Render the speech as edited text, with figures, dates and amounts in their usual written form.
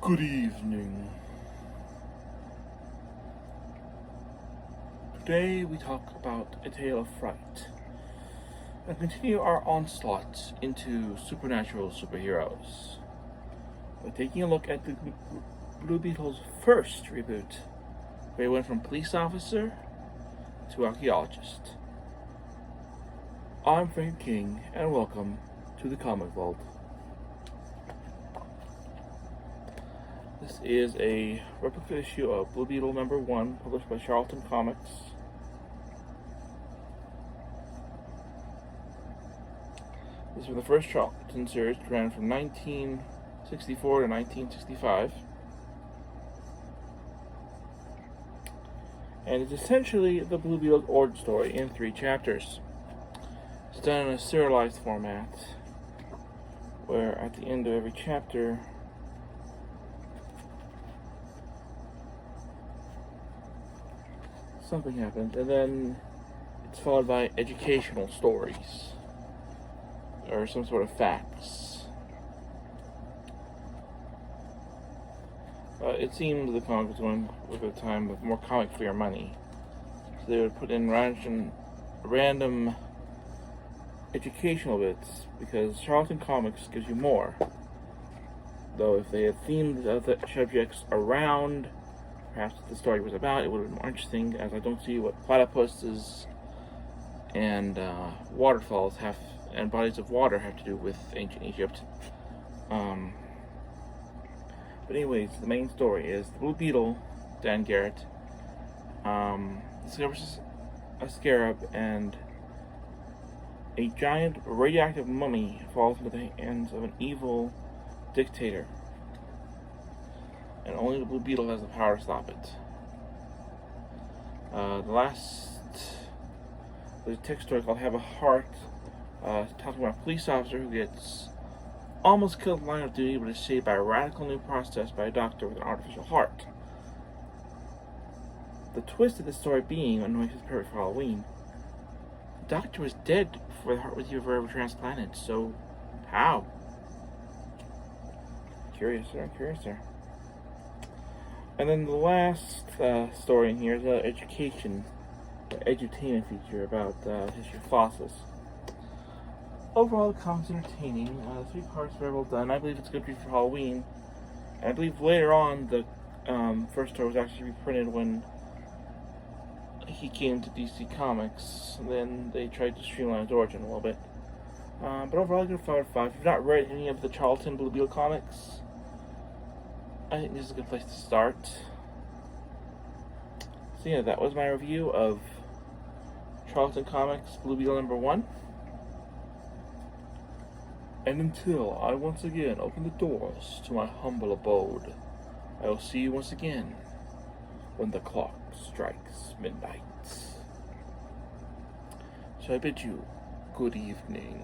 Good evening. Today we talk about A Tale of Fright and continue our onslaught into supernatural superheroes by taking a look at the Blue Beetle's first reboot, where he went from police officer to archaeologist. I'm Franken, and welcome to the Comic Vault. This is a replica issue of Blue Beetle #1, published by Charlton Comics. This was the first Charlton series, which ran from 1964 to 1965. And it's essentially the Blue Beetle's origin story in 3 chapters. It's done in a serialized format, where at the end of every chapter, something happens, and then it's followed by educational stories or some sort of facts. It seemed the comic was going with a time of more comic for your money, so they would put in random educational bits because Charlton Comics gives you more. Though if they had themed the other subjects around perhaps what the story was about, it would have been more interesting, as I don't see what platypuses and waterfalls and bodies of water have to do with ancient Egypt. But anyways, the main story is the Blue Beetle, Dan Garette, discovers a scarab, and a giant radioactive mummy falls into the hands of an evil dictator. And only the Blue Beetle has the power to stop it. There's a text story called Have a Heart, talking about a police officer who gets almost killed in the line of duty, but is saved by a radical new process by a doctor with an artificial heart. The twist of this story being, when it was perfect for Halloween, the doctor was dead before the heart was ever transplanted, so how? Curious there. And then the last story in here is an education, edutainment feature about the history of fossils. Overall, the comic's entertaining. 3 parts very well done. I believe it's a good read for Halloween. And I believe later on the first story was actually reprinted when he came to DC Comics. And then they tried to streamline his origin a little bit. But overall, I give it a 5 out of 5. If you've not read any of the Charlton Blue Beetle comics, I think this is a good place to start. So yeah, that was my review of Charlton Comics Blue Beetle #1. And until I once again open the doors to my humble abode, I will see you once again when the clock strikes midnight. So I bid you good evening.